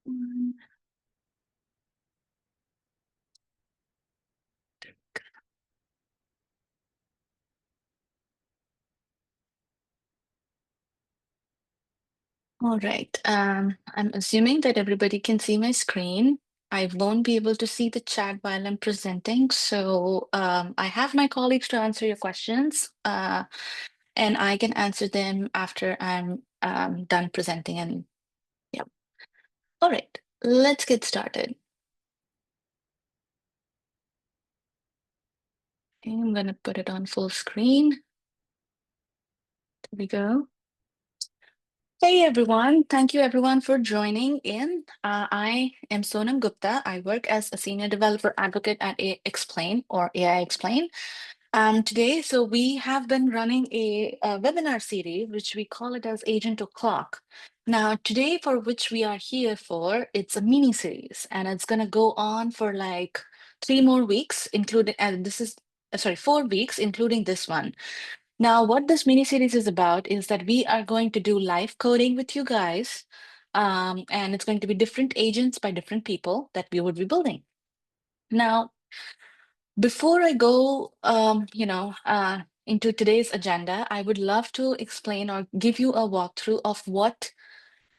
Mm, All right. I'm assuming that everybody can see my screen. I won't be able to see the chat while I'm presenting. So I have my colleagues to answer your questions, and I can answer them after I'm done presenting. And yeah. All right. Let's get started. Okay, I'm going to put it on full screen. There we go. Hey everyone, thank you everyone for joining in. I am Sonam Gupta. I work as a senior developer advocate at aiXplain or aiXplain. Today, so we have been running a webinar series, which we call it as Agent O'Clock. Now, today, for which we are here for, it's a mini series, and it's going to go on for like 3 more weeks, including, and this is, sorry, 4 weeks, including this one. Now, what this mini series is about is that we are going to do live coding with you guys, and it's going to be different agents by different people that we would be building. Now, before I go, into today's agenda, I would love to explain or give you a walkthrough of what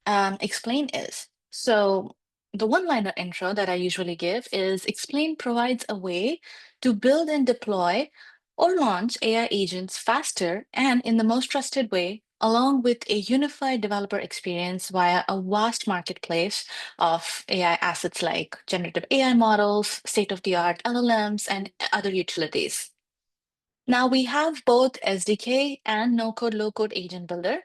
Explain is. So the one-liner intro that I usually give is Explain provides a way to build and deploy or launch AI agents faster and in the most trusted way, along with a unified developer experience via a vast marketplace of AI assets like generative AI models, state-of-the-art LLMs, and other utilities. Now we have both SDK and no-code, low-code agent builder.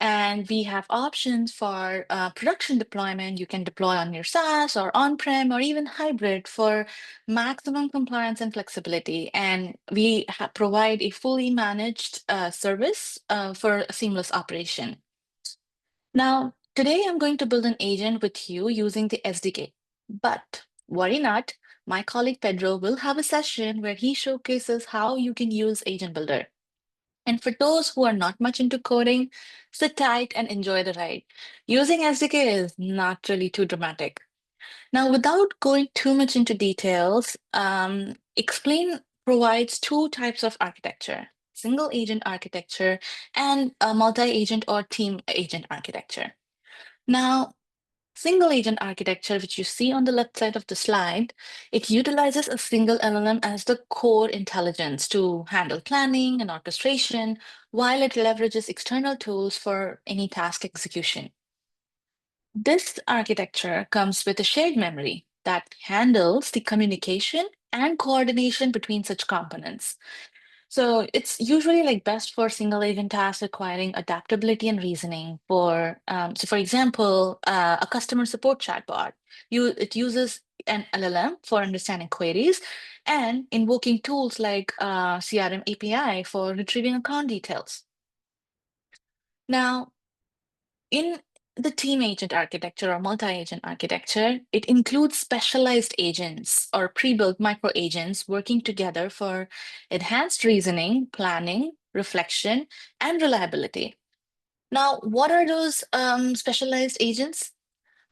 And we have options for production deployment. You can deploy on your SaaS or on-prem or even hybrid for maximum compliance and flexibility. And we provide a fully managed service for a seamless operation. Now, today I'm going to build an agent with you using the SDK. But worry not, my colleague Pedro will have a session where he showcases how you can use Agent Builder. And for those who are not much into coding, sit tight and enjoy the ride. Using SDK is not really too dramatic. Now, without going too much into details, Explain provides two types of architecture, single agent architecture and a multi-agent or team agent architecture. Now, single agent architecture, which you see on the left side of the slide, it utilizes a single LLM as the core intelligence to handle planning and orchestration, while it leverages external tools for any task execution. This architecture comes with a shared memory that handles the communication and coordination between such components. So it's usually like best for single agent tasks requiring adaptability and reasoning. For example, a customer support chatbot. It uses an LLM for understanding queries and invoking tools like CRM API for retrieving account details. Now, in the team agent architecture or multi-agent architecture, it includes specialized agents or pre-built micro agents working together for enhanced reasoning, planning, reflection, and reliability. Now, what are those specialized agents?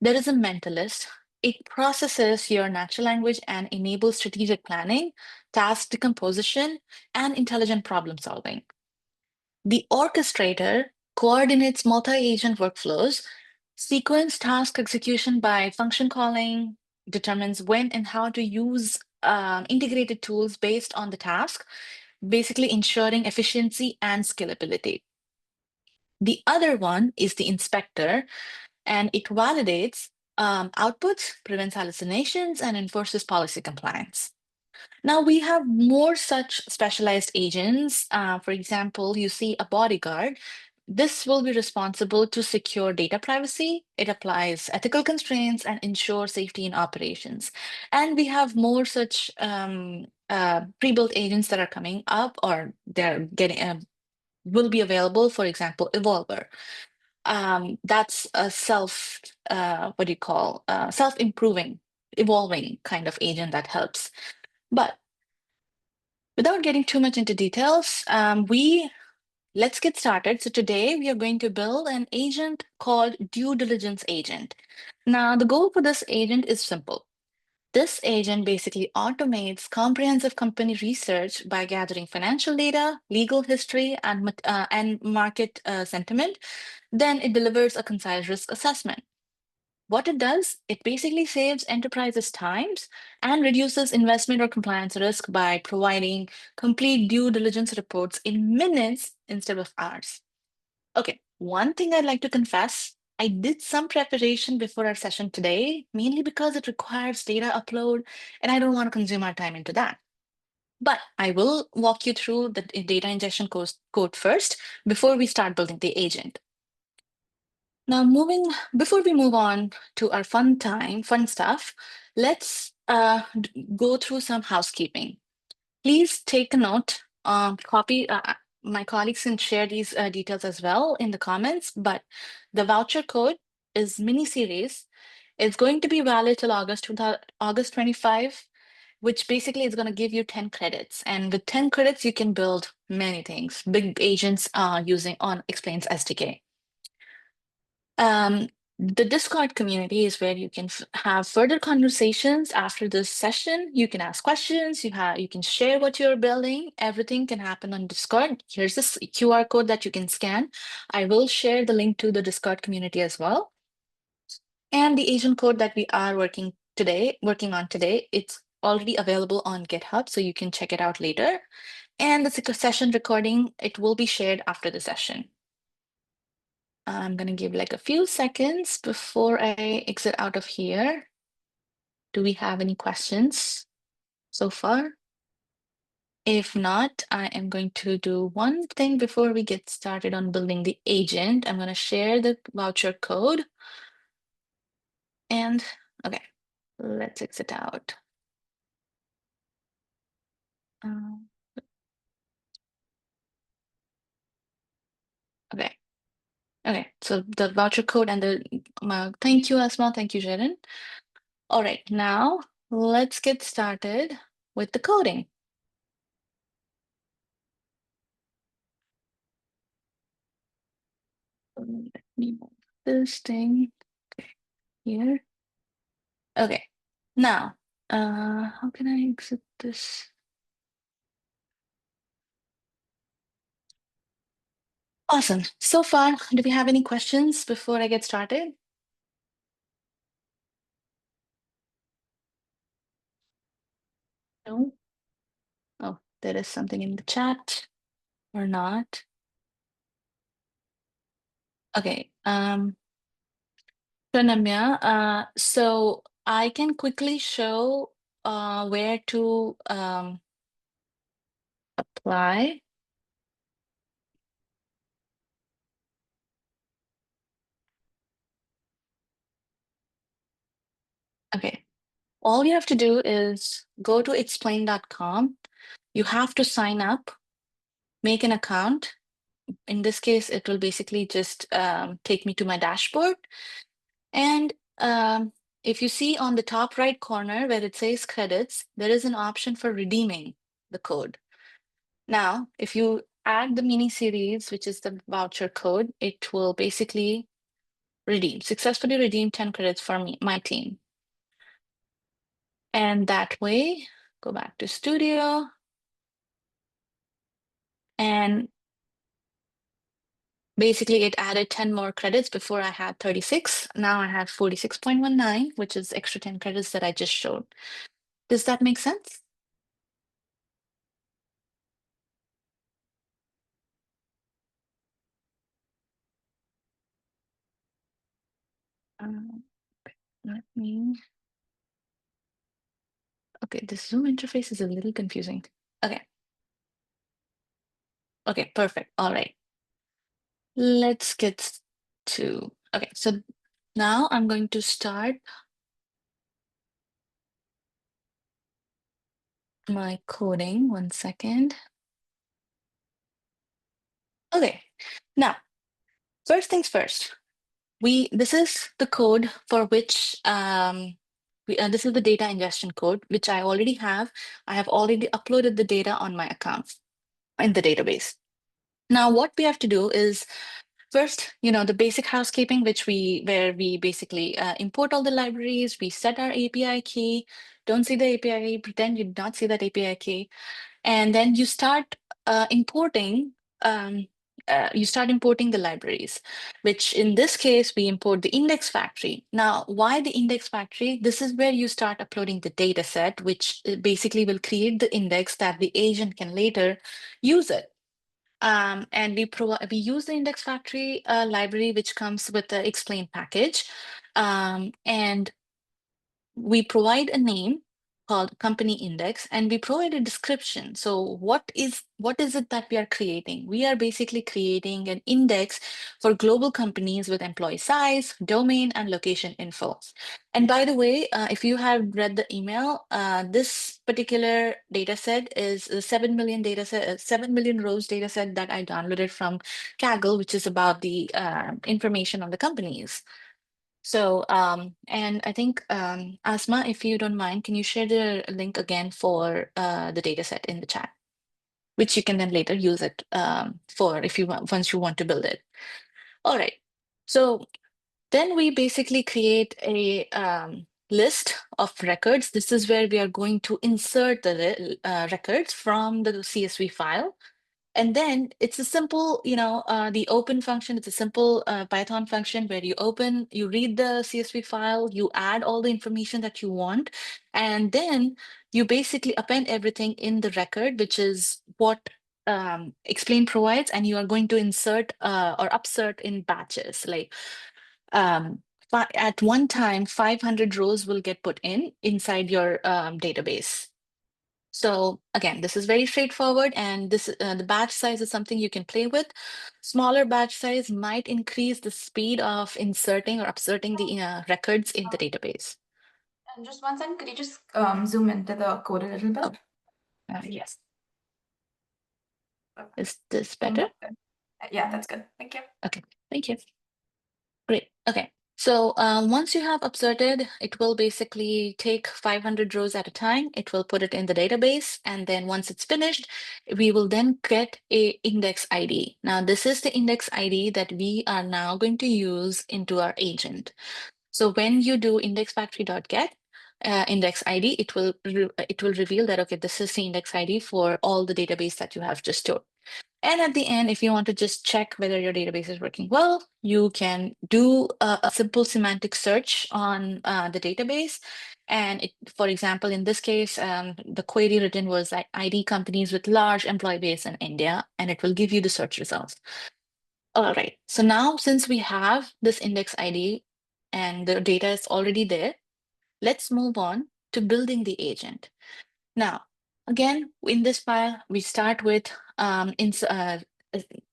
There is a mentalist. It processes your natural language and enables strategic planning, task decomposition, and intelligent problem solving. The orchestrator coordinates multi-agent workflows, sequence task execution by function calling, determines when and how to use integrated tools based on the task, basically ensuring efficiency and scalability. The other one is the inspector, and it validates outputs, prevents hallucinations, and enforces policy compliance. Now we have more such specialized agents. For example, you see a bodyguard. This will be responsible to secure data privacy. It applies ethical constraints and ensures safety in operations. And we have more such pre-built agents that are coming up or they're getting will be available. For example, Evolver. That's a what do you call, self-improving, evolving kind of agent that helps. But without getting too much into details, we let's get started. So today we are going to build an agent called Due Diligence Agent. Now, the goal for this agent is simple. This agent basically automates comprehensive company research by gathering financial data, legal history, and market sentiment. Then it delivers a concise risk assessment. What it does, it basically saves enterprises times and reduces investment or compliance risk by providing complete due diligence reports in minutes instead of hours. Okay, one thing I'd like to confess, I did some preparation before our session today, mainly because it requires data upload, and I don't want to consume our time into that. But I will walk you through the data ingestion code first before we start building the agent. Now, before we move on to our fun stuff, let's go through some housekeeping. Please take a note, my colleagues can share these details as well in the comments, but the voucher code is Miniseries. It's going to be valid till August 25, which basically is going to give you 10 credits. And with 10 credits, you can build many things, big agents using on Explain's SDK. Um, the Discord community is where you can have further conversations after this session. You can ask questions, you can share what you're building. Everything can happen on Discord. Here's this QR code that you can scan. I will share the link to the Discord community as well. And the agent code that we are working on today, it's already available on GitHub, so you can check it out later. And the session recording, it will be shared after the session. I'm going to give like a few seconds before I exit out of here. Do we have any questions so far? If not, I am going to do one thing before we get started on building the agent. I'm going to share the voucher code. And okay, let's exit out. Um, okay. Okay, so the voucher code and thank you, Asma. Thank you, Sharon. All right, now let's get started with the coding. Let me move this thing here. Okay, now, how can I exit this? Awesome. So far, do we have any questions before I get started? No? Oh, there is something in the chat or not. Okay, Pranamya, so I can quickly show where to apply. Okay, all you have to do is go to explain.com. You have to sign up, make an account. In this case, it will basically just take me to my dashboard. And if you see on the top right corner where it says credits, there is an option for redeeming the code. Now, if you add the mini series, which is the voucher code, it will basically successfully redeem 10 credits for my team. And that way, go back to Studio. And basically, it added 10 more credits. Before I had 36. Now I have 46.19, which is extra 10 credits that I just showed. Does that make sense? Um, Let me. Okay, the Zoom interface is a little confusing. Okay. Okay, perfect. All right. Let's get to. Okay, so now I'm going to start my coding. One second. Okay. Now, first things first. This is the code for which this is the data ingestion code, which I already have. I have already uploaded the data on my account in the database. Now, what we have to do is first, the basic housekeeping, where we basically import all the libraries, we set our API key, don't see the API key, pretend you did not see that API key, and then importing. Um, you start importing the libraries, which in this case, we import the index factory. Now, why the index factory? This is where you start uploading the data set, which basically will create the index that the agent can later use it. And we use the index factory library, which comes with the explain package. And we provide a name called company index, and we provide a description. So what is it that we are creating? We are basically creating an index for global companies with employee size, domain, and location info. And by the way, if you have read the email, this particular data set is a 7 million data set, 7 million rows data set that I downloaded from Kaggle, which is about the information on the companies. So, and I think, Asma, if you don't mind, can you share the link again for the data set in the chat, which you can then later use it for if you want, once you want to build it. All right. So then we basically create a list of records. This is where we are going to insert the records from the CSV file. And then it's a simple, the open function. It's a simple Python function where you read the CSV file, you add all the information that you want, and then you basically append everything in the record, which is what Explain provides, and you are going to insert or upsert in batches. Like at one time, 500 rows will get put inside your database. So again, this is very straightforward, and the batch size is something you can play with. Smaller batch size might increase the speed of inserting or upserting the records in the database. And just one second, could you just zoom into the code a little bit? Yes. Is this better? Yeah, that's good. Thank you. Okay, thank you. Great. Okay. So once you have upserted, it will basically take 500 rows at a time. It will put it in the database. And then once it's finished, we will then get a index ID. Now, this is the index ID that we are now going to use into our agent. So when you do indexfactory.get index ID, it will reveal that, okay, this is the index ID for all the database that you have just stored. And at the end, if you want to just check whether your database is working well, you can do a simple semantic search on the database. And for example, in this case, the query written was like ID companies with large employee base in India, and it will give you the search results. All right. So now, since we have this index ID and the data is already there, let's move on to building the agent. Now, again, in this file, we start with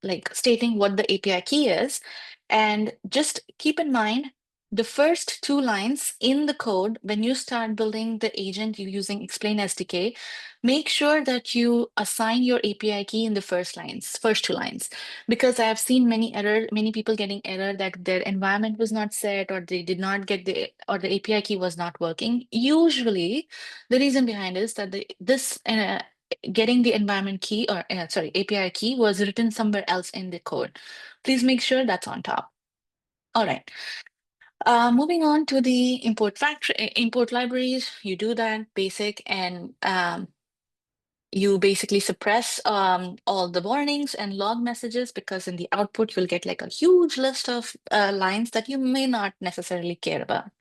like stating what the API key is. And just keep in mind, the first two lines in the code, when you start building the agent using Explain SDK, make sure that you assign your API key in the first two lines, because I have seen many people getting error that their environment was not set, or they did not get or the API key was not working. Usually, the reason behind is that getting the environment key or sorry, API key was written somewhere else in the code. Please make sure that's on top. All right. Moving on to the import libraries, you do that basic, and you basically suppress all the warnings and log messages, because in the output you'll get like a huge list of lines that you may not necessarily care about.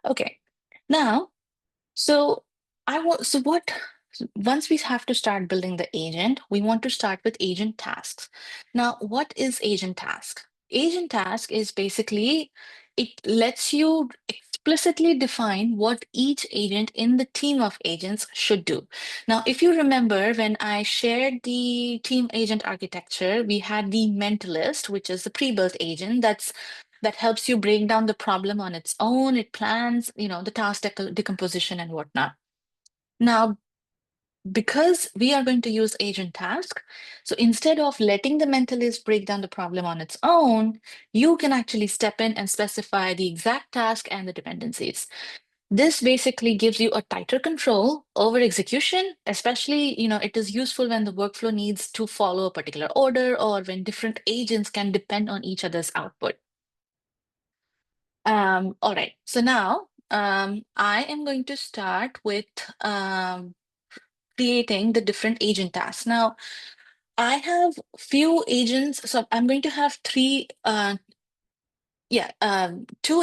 Okay. Now, so once we have to start building the agent, we want to start with agent tasks. Now, what is agent task? Agent task is basically, it lets you explicitly define what each agent in the team of agents should do. Now, if you remember, when I shared the team agent architecture, we had the mentalist, which is the pre-built agent that helps you break down the problem on its own. It plans, the task decomposition and whatnot. Now, because we are going to use agent task, so instead of letting the mentalist break down the problem on its own, you can actually step in and specify the exact task and the dependencies. This basically gives you a tighter control over execution, especially, it is useful when the workflow needs to follow a particular order or when different agents can depend on each other's output. All right, so now I am going to start with creating the different agent tasks. Now, I have few agents, so I'm going to have two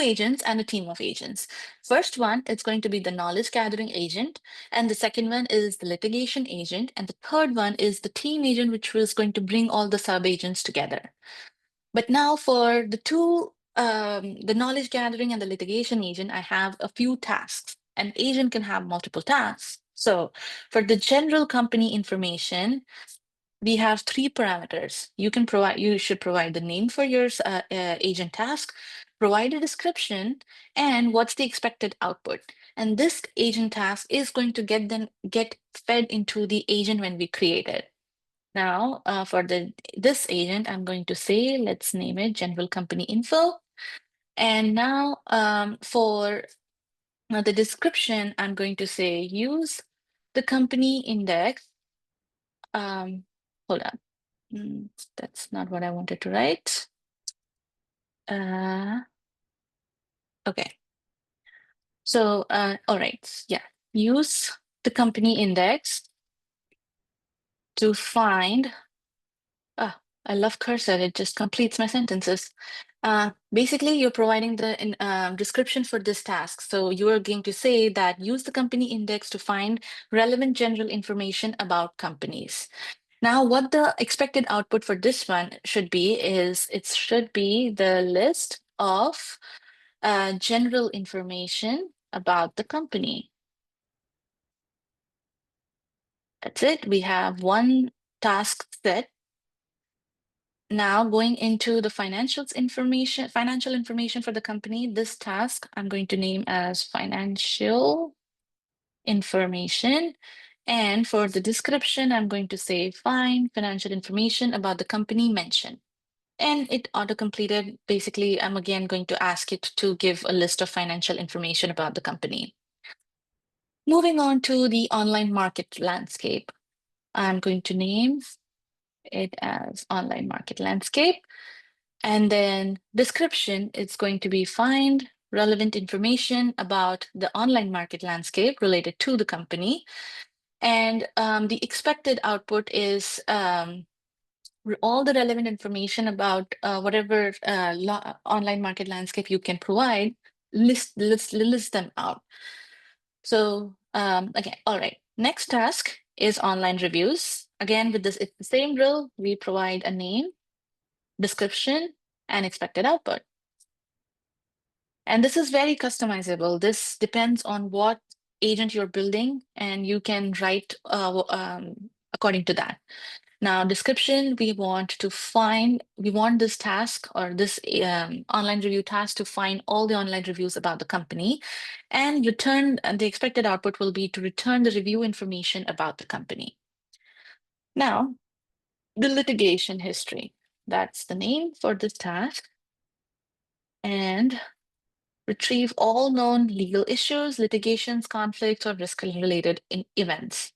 agents and a team of agents. First one, it's going to be the knowledge gathering agent, and the second one is the litigation agent, and the third one is the team agent, which was going to bring all the sub agents together. But now for the knowledge gathering and the litigation agent, I have a few tasks. An agent can have multiple tasks. So for the general company information, we have three parameters. You should provide the name for your agent task, provide a description, and what's the expected output. And this agent task is going to get fed into the agent when we create it. Now, for this agent, I'm going to say, let's name it general company info. And now for the description, I'm going to say use the company index. Hold on. That's not what I wanted to write. Okay. So, all right. Yeah. Use the company index to find. Ah, I love cursor. It just completes my sentences. Basically, you're providing the description for this task. So you are going to say that use the company index to find relevant general information about companies. Now, what the expected output for this one should be is it should be the list of general information about the company. That's it. We have one task set. Now going into the financial information for the company, this task I'm going to name as financial information. And for the description, I'm going to say find financial information about the company mentioned. And it auto-completed. Basically, I'm again going to ask it to give a list of financial information about the company. Moving on to the online market landscape, I'm going to name it as online market landscape. And then description, it's going to be find relevant information about the online market landscape related to the company. And the expected output is all the relevant information about whatever online market landscape you can provide, list them out. So okay, all right. Next task is online reviews. Again, with this, it's the same drill. We provide a name, description, and expected output. And this is very customizable. This depends on what agent you're building, and you can write according to that. Now, description, we want this task or this online review task to find all the online reviews about the company and the expected output will be to return the review information about the company. Now, the litigation history, that's the name for this task. And retrieve all known legal issues, litigations, conflicts, or risk-related events.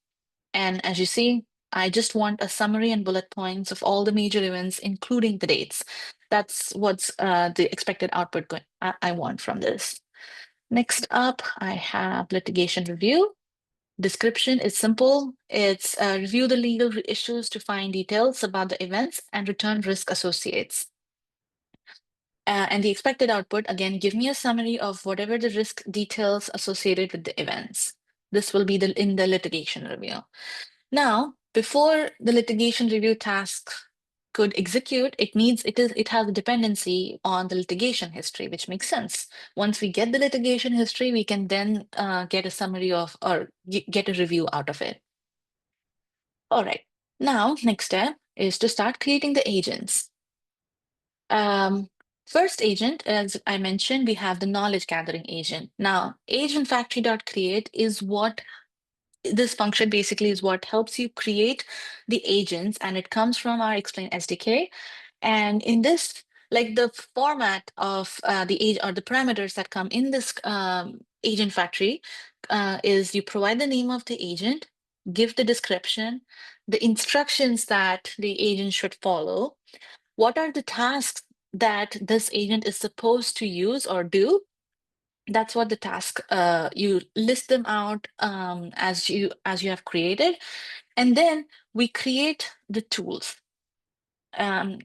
And as you see, I just want a summary and bullet points of all the major events, including the dates. That's what's the expected output I want from this. Next up, I have litigation review. Description is simple. It's review the legal issues to find details about the events and return risk associates. And the expected output, again, give me a summary of whatever the risk details associated with the events. This will be in the litigation review. Now, before the litigation review task could execute, it has a dependency on the litigation history, which makes sense. Once we get the litigation history, we can then get a summary of or get a review out of it. All right. Now, next step is to start creating the agents. First agent, as I mentioned, we have the knowledge gathering agent. Now, agent factory.create is what this function basically is what helps you create the agents, and it comes from our aiXplain SDK. And in this like the format of the age or the parameters that come in this agent factory is you provide the name of the agent, give the description, the instructions that the agent should follow, what are the tasks that this agent is supposed to use or do. That's what the task, you list them out as you have created, and then we create the tools. And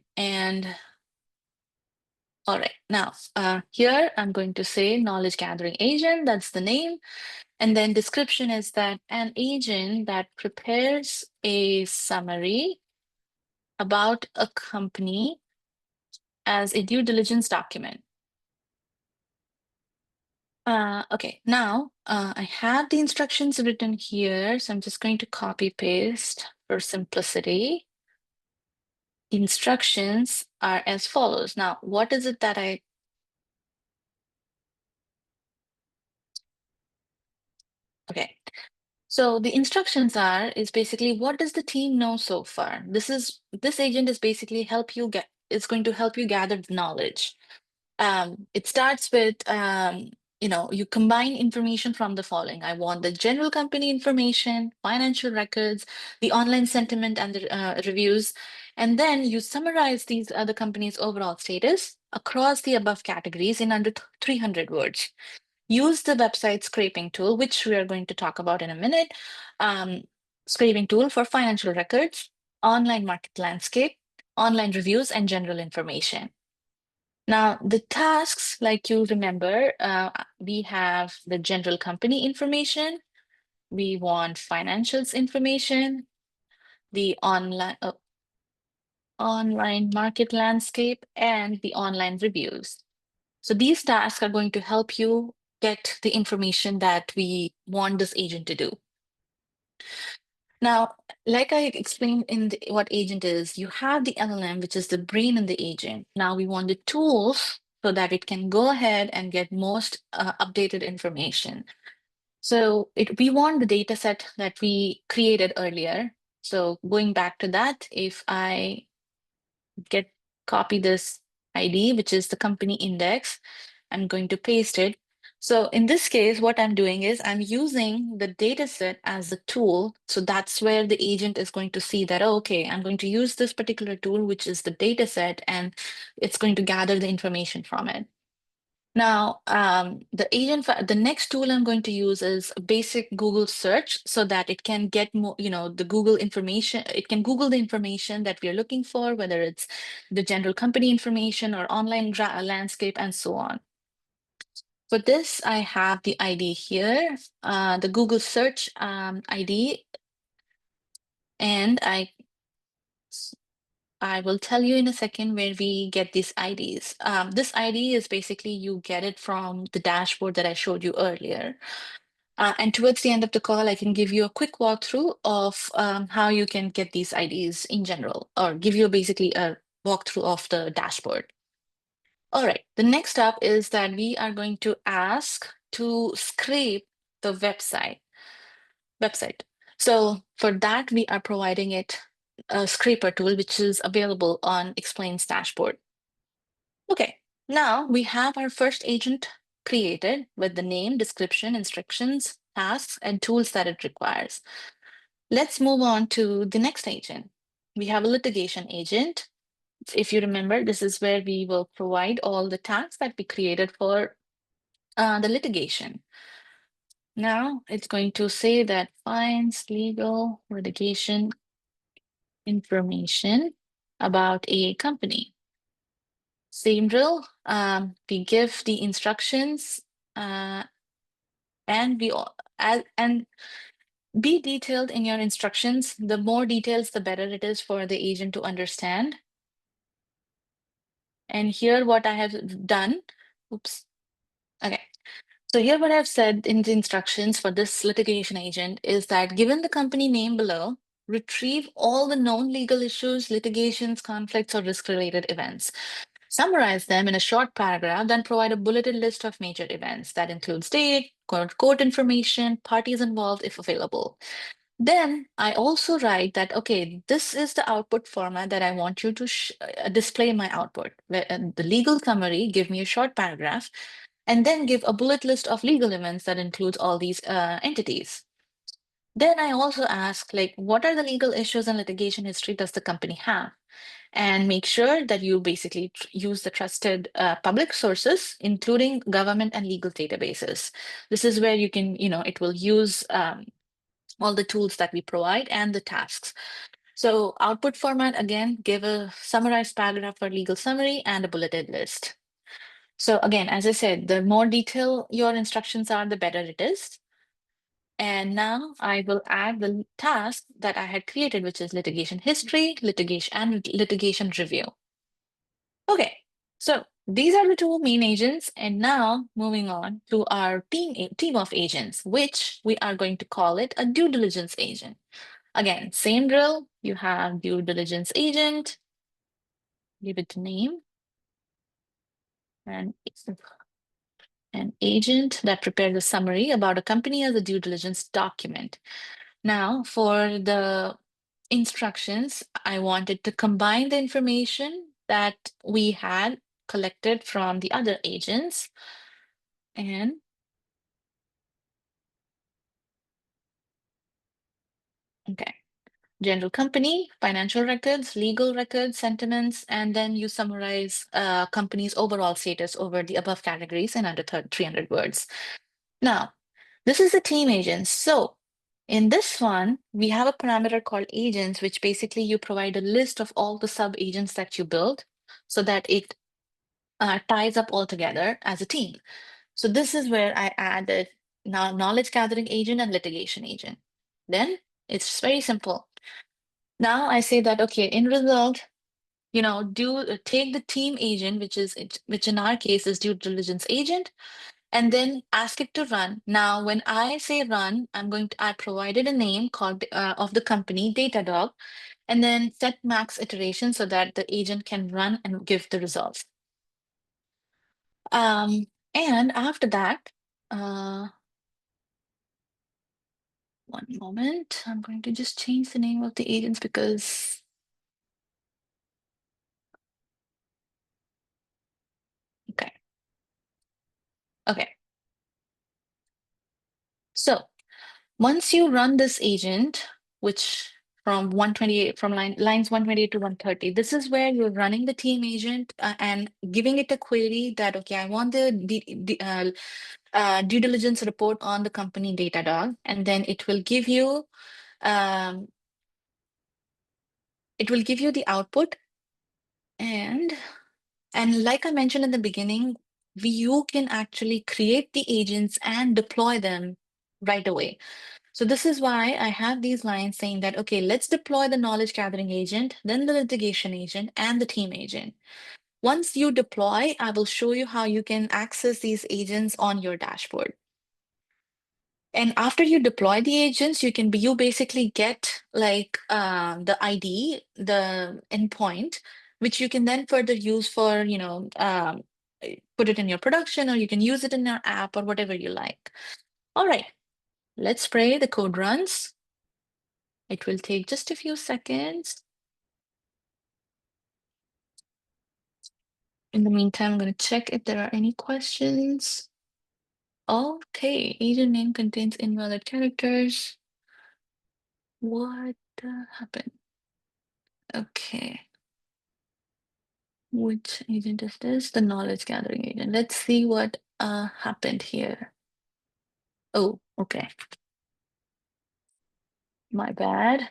all right, now here I'm going to say knowledge gathering agent, that's the name. And then description is that an agent that prepares a summary about a company as a due diligence document. Okay, now I have the instructions written here, so I'm just going to copy paste for simplicity. The instructions are as follows. Now, what is it that okay. So the instructions is basically what does the team know so far? This agent is basically it's going to help you gather the knowledge. It starts with you combine information from the following. I want the general company information, financial records, the online sentiment and the reviews, and then you summarize these other companies' overall status across the above categories in under 300 words. Use the website scraping tool, which we are going to talk about in a minute. Scraping tool for financial records, online market landscape, online reviews, and general information. Now, the tasks, like you remember, we have the general company information, we want financials information, the online market landscape, and the online reviews. So these tasks are going to help you get the information that we want this agent to do. Now, like I explained in what agent is, you have the LLM, which is the brain in the agent. Now we want the tools so that it can go ahead and get most updated information. So we want the data set that we created earlier. So going back to that, if I copy this ID, which is the company index, I'm going to paste it. So in this case, what I'm doing is I'm using the data set as a tool. So that's where the agent is going to see that, oh, okay, I'm going to use this particular tool, which is the data set, and it's going to gather the information from it. Now, the next tool I'm going to use is a basic Google search so that it can get more, the Google information. It can Google the information that we are looking for, whether it's the general company information or online landscape and so on. For this, I have the ID here, the Google search ID, and I will tell you in a second where we get these IDs. This ID is basically you get it from the dashboard that I showed you earlier. And towards the end of the call, I can give you a quick walkthrough of how you can get these IDs in general, or give you basically a walkthrough of the dashboard. All right, the next up is that we are going to ask to scrape the website. So for that, we are providing it a scraper tool, which is available on Explain's dashboard. Okay, now we have our first agent created with the name, description, instructions, tasks, and tools that it requires. Let's move on to the next agent. We have a litigation agent. If you remember, this is where we will provide all the tasks that we created for the litigation. Now it's going to say that finds legal litigation information about a company. Same drill. We give the instructions and and be detailed in your instructions. The more details, the better it is for the agent to understand. And here what I have done, oops, okay. So here what I've said in the instructions for this litigation agent is that given the company name below, retrieve all the known legal issues, litigations, conflicts, or risk-related events. Summarize them in a short paragraph, then provide a bulleted list of major events that includes date, court information, parties involved if available. Then I also write that, okay, this is the output format that I want you to display my output. The legal summary, give me a short paragraph, and then give a bullet list of legal events that includes all these entities. Then I also ask, like, what are the legal issues and litigation history does the company have? And make sure that you basically use the trusted public sources, including government and legal databases. This is where you can, it will use all the tools that we provide and the tasks. So output format, again, give a summarized paragraph for legal summary and a bulleted list. So again, as I said, the more detailed your instructions are, the better it is. And now I will add the task that I had created, which is litigation history, litigation, and litigation review. Okay, so these are the two main agents. And now moving on to our team of agents, which we are going to call it a due diligence agent. Again, same drill. You have due diligence agent, give it a name, and it's an agent that prepares a summary about a company as a due diligence document. Now, for the instructions, I wanted to combine the information that we had collected from the other agents and okay. General company, financial records, legal records, sentiments, and then you summarize company's overall status over the above categories in under 300 words. Now, this is the team agents. So in this one, we have a parameter called agents, which basically you provide a list of all the sub agents that you build so that it ties up all together as a team. So this is where I added now knowledge gathering agent and litigation agent. Then it's very simple. Now I say that, okay, in result, do take the team agent, which in our case is due diligence agent, and then ask it to run. Now, when I say run, I provided a name called of the company, Datadog, and then set max iteration so that the agent can run and give the results. And after that, uh, one moment, I'm going to just change the name of the agents because, okay, okay. So once you run this agent, which from 128 from lines 128 to 130, this is where you're running the team agent and giving it a query that, okay, I want the due diligence report on the company Datadog, and then um, it will give you the output. And like I mentioned in the beginning, you can actually create the agents and deploy them right away. So this is why I have these lines saying that, okay, let's deploy the knowledge gathering agent, then the litigation agent, and the team agent. Once you deploy, I will show you how you can access these agents on your dashboard. And after you deploy the agents, you basically get like the ID, the endpoint, which you can then further use for, put it in your production, or you can use it in your app or whatever you like. All right, let's pray the code runs. It will take just a few seconds. In the meantime, I'm going to check if there are any questions. Okay, agent name contains invalid characters. What happened? Okay. Which agent is this? The knowledge gathering agent. Let's see what happened here. Oh, okay. My bad.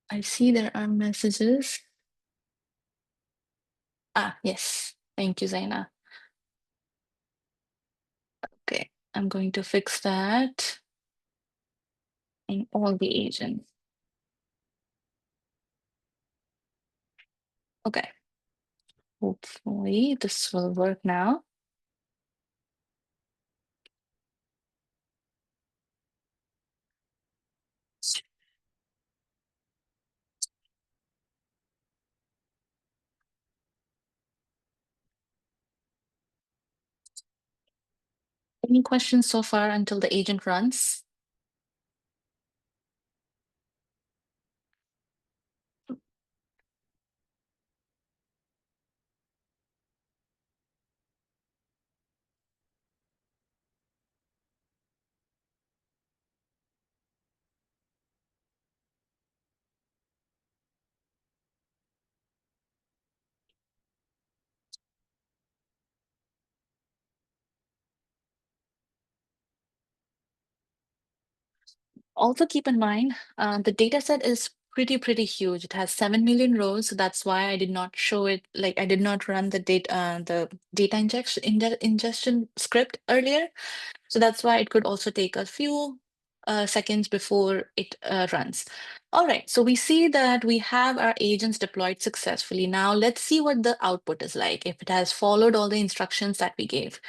I see there are messages. Ah, yes. Thank you, Zaina. Okay, I'm going to fix that in all the agents. Okay. Hopefully this will work now. Any questions so far until the agent runs? Also keep in mind, the data set is pretty huge. It has 7 million rows, so that's why I did not show it, like I did not run the data ingestion script earlier. So that's why it could also take a few seconds before it runs. All right, so we see that we have our agents deployed successfully. Now let's see what the output is like, if it has followed all the instructions that we gave.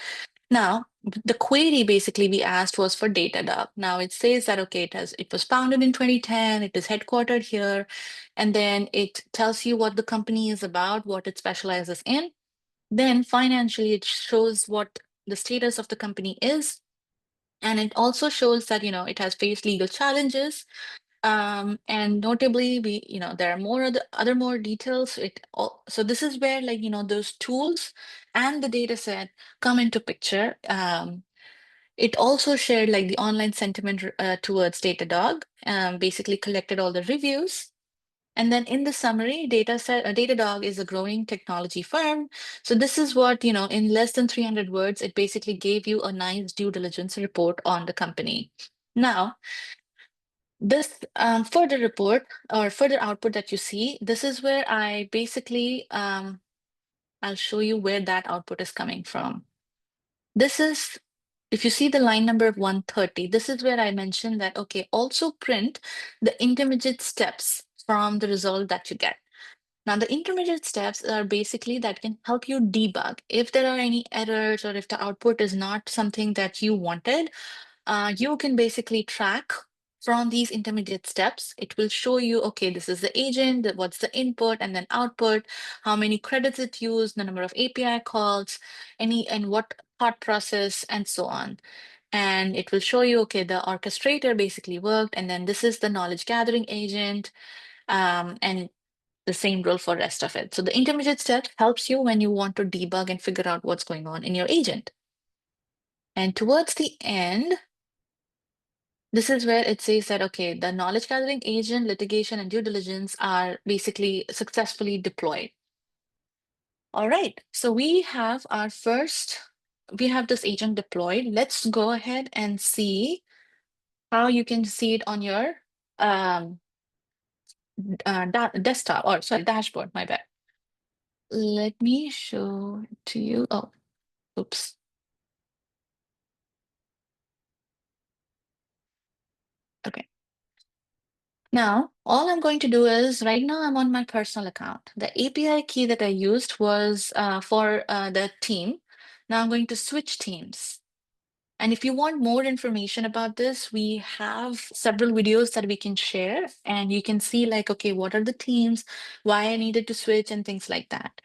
Now, the query basically we asked was for Datadog. Now it says that, okay, it was founded in 2010, it is headquartered here, and then it tells you what the company is about, what it specializes in. Then financially, it shows what the status of the company is. And it also shows that, it has faced legal challenges. And notably, there are other more details. So this is where, like, those tools and the data set come into picture. It also shared like the online sentiment towards Datadog, basically collected all the reviews. And then in the summary, Datadog is a growing technology firm. So this is what, in less than 300 words, it basically gave you a nice due diligence report on the company. Now, this further report or further output that you see, this is where I basically, I'll show you where that output is coming from. This is, if you see the line number of 130, this is where I mentioned that, okay, also print the intermediate steps from the result that you get. Now, the intermediate steps are basically that can help you debug. If there are any errors or if the output is not something that you wanted, you can basically track from these intermediate steps. It will show you, okay, this is the agent, what's the input and then output, how many credits it used, the number of API calls, and what thought process, and so on. And it will show you, okay, the orchestrator basically worked, and then this is the knowledge gathering agent, and the same rule for rest of it. So the intermediate step helps you when you want to debug and figure out what's going on in your agent. And towards the end, this is where it says that, okay, the knowledge gathering agent, litigation, and due diligence are basically successfully deployed. All right, so we have this agent deployed. Let's go ahead and see how you can see it on your um, desktop, or sorry, dashboard, my bad. Let me show it to you. Oh, oops. Okay. Now, all I'm going to do is right now I'm on my personal account. The API key that I used was for the team. Now I'm going to switch teams. And if you want more information about this, we have several videos that we can share, and you can see like, okay, what are the teams, why I needed to switch, and things like that.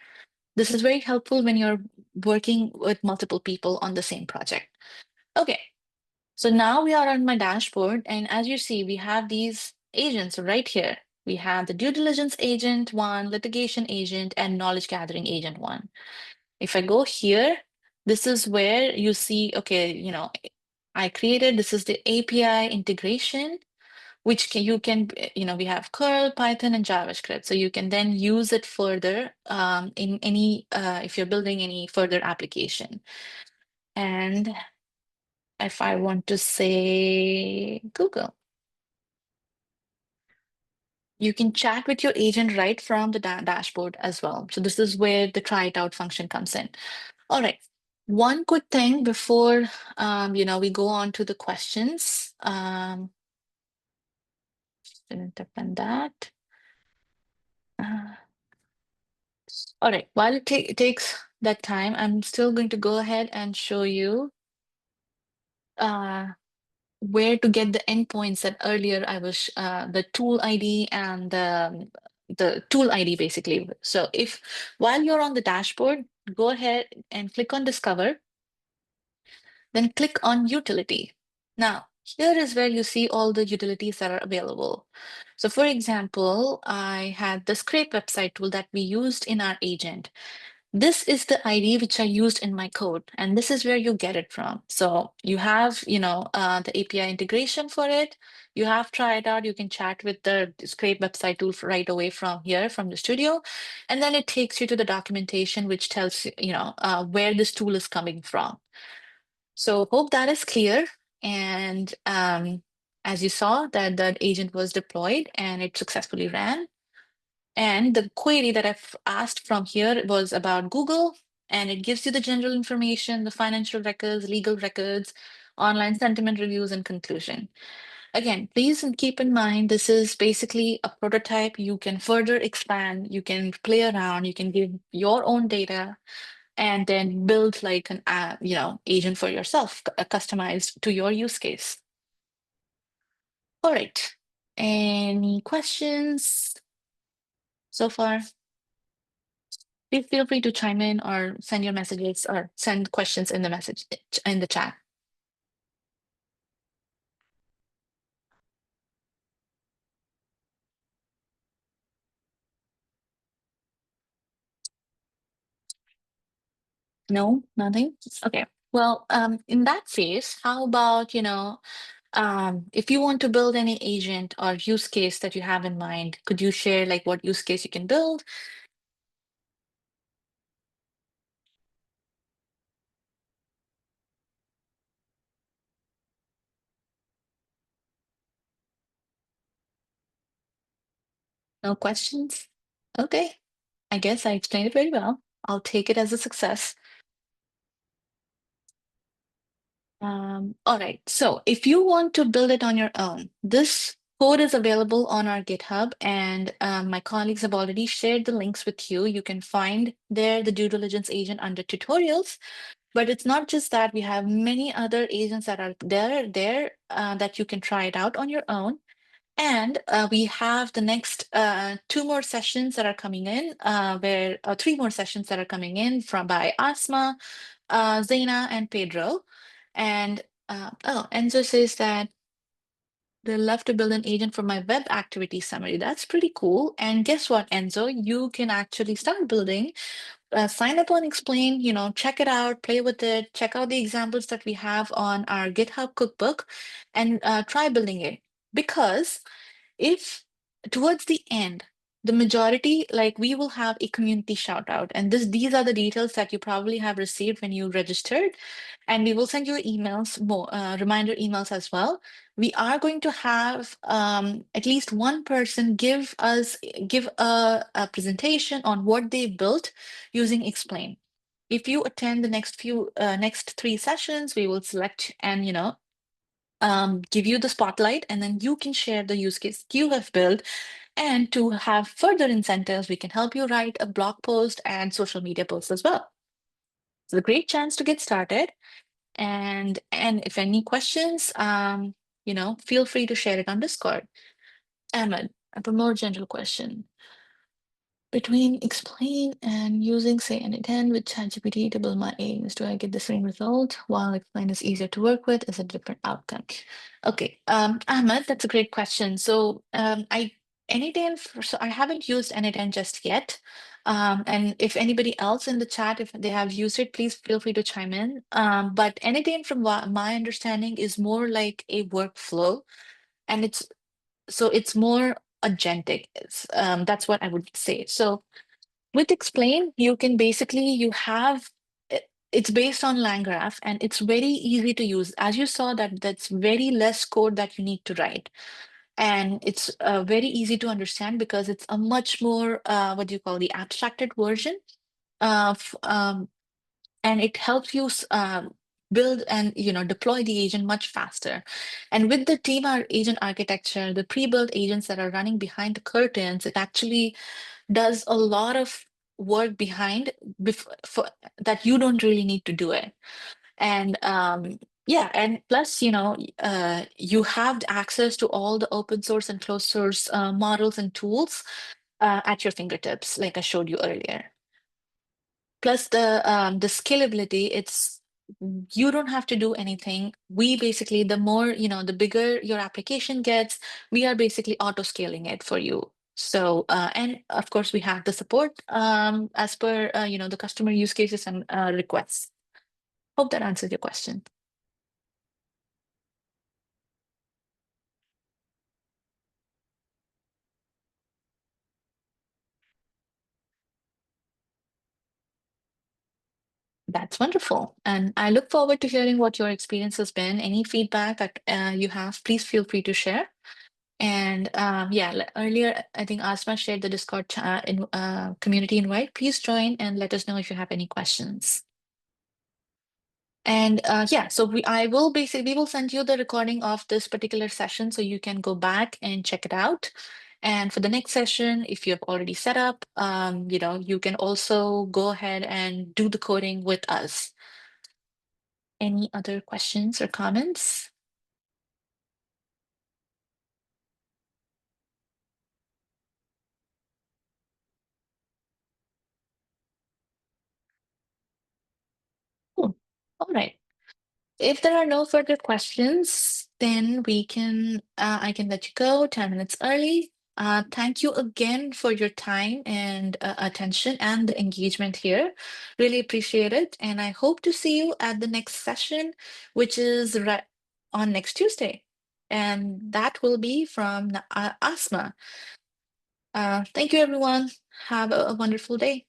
This is very helpful when you're working with multiple people on the same project. Okay, so now we are on my dashboard, and as you see, we have these agents right here. We have the due diligence agent one, litigation agent, and knowledge gathering agent one. If I go here, this is where you see, okay, I created, this is the API integration, which we have curl, Python, and JavaScript. So you can then use it further in if you're building any further application. And if I want to say Google, you can chat with your agent right from the dashboard as well. So this is where the try it out function comes in. All right. One quick thing before we go on to the questions. Didn't open that. All right. While it takes that time, I'm still going to go ahead and show you uh, where to get the endpoints that earlier I was the tool ID and the tool ID basically. So if while you're on the dashboard, go ahead and click on Discover. Then click on Utility. Now, here is where you see all the utilities that are available. So for example, I had the scrape website tool that we used in our agent. This is the ID which I used in my code, and this is where you get it from. So you have, the API integration for it. You have tried it out. You can chat with the scrape website tool right away from here, from the studio. And then it takes you to the documentation, which tells where this tool is coming from. So hope that is clear. And as you saw, that agent was deployed and it successfully ran. And the query that I've asked from here was about Google, and it gives you the general information, the financial records, legal records, online sentiment reviews, and conclusion. Again, please keep in mind, this is basically a prototype. You can further expand, you can play around, you can give your own data, and then build like an agent for yourself, customized to your use case. All right. Any questions so far? Please feel free to chime in or send your messages or send questions in the message in the chat. No, nothing? Okay. Well, in that case, how about, if you want to build any agent or use case that you have in mind, could you share like what use case you can build? No questions? Okay. I guess I explained it very well. I'll take it as a success. All right. So if you want to build it on your own, this code is available on our GitHub, and my colleagues have already shared the links with you. You can find there the due diligence agent under tutorials. But it's not just that. We have many other agents that are there that you can try it out on your own. And we have the next two more sessions that are coming in, where three more sessions that are coming in from by Asma, Zaina, and Pedro. And Enzo says that they love to build an agent for my web activity summary. That's pretty cool. And guess what, Enzo? You can actually start building. Sign up on Explain, check it out, play with it, check out the examples that we have on our GitHub cookbook, and try building it. Because if towards the end, the majority, like we will have a community shout out, and these are the details that you probably have received when you registered, and we will send you emails, more reminder emails as well. We are going to have at least one person give a presentation on what they built using Explain. If you attend the next three sessions, we will select and give you the spotlight, and then you can share the use case you have built. And to have further incentives, we can help you write a blog post and social media posts as well. It's a great chance to get started. And if any questions, feel free to share it on Discord. Ahmed, I have a more general question. Between Explain and using, say, n10 with ChatGPT to build my aims, do I get the same result? While Explain is easier to work with, is a different outcome? Okay, Ahmed, that's a great question. So so I haven't used n10 just yet. And if anybody else in the chat, if they have used it, please feel free to chime in. But n10, from what my understanding, is more like a workflow, and it's more agentic. That's what I would say. So with Explain, you can basically it's based on LangGraph, and it's very easy to use. As you saw, that's very less code that you need to write, and it's very easy to understand because it's a much more what do you call, the abstracted version of and it helps you build and deploy the agent much faster. And with the team agent architecture, the pre-built agents that are running behind the curtains, it actually does a lot of work behind that you don't really need to do it. And yeah, and plus, you have access to all the open source and closed source models and tools at your fingertips, like I showed you earlier. Plus the scalability, it's you don't have to do anything. We basically, the more, the bigger your application gets, we are basically auto scaling it for you. So, and of course, we have the support as per, the customer use cases and requests. Hope that answers your question. That's wonderful. And I look forward to hearing what your experience has been. Any feedback that you have, please feel free to share. And yeah, earlier, I think Asma shared the Discord community invite. Please join and let us know if you have any questions. And yeah, so we will send you the recording of this particular session so you can go back and check it out. And for the next session, if you have already set up, you can also go ahead and do the coding with us. Any other questions or comments? Cool. All right. If there are no further questions, then I can let you go 10 minutes early. Thank you again for your time and attention and the engagement here. Really appreciate it. And I hope to see you at the next session, which is on next Tuesday. And that will be from Asma. Thank you, everyone. Have a wonderful day.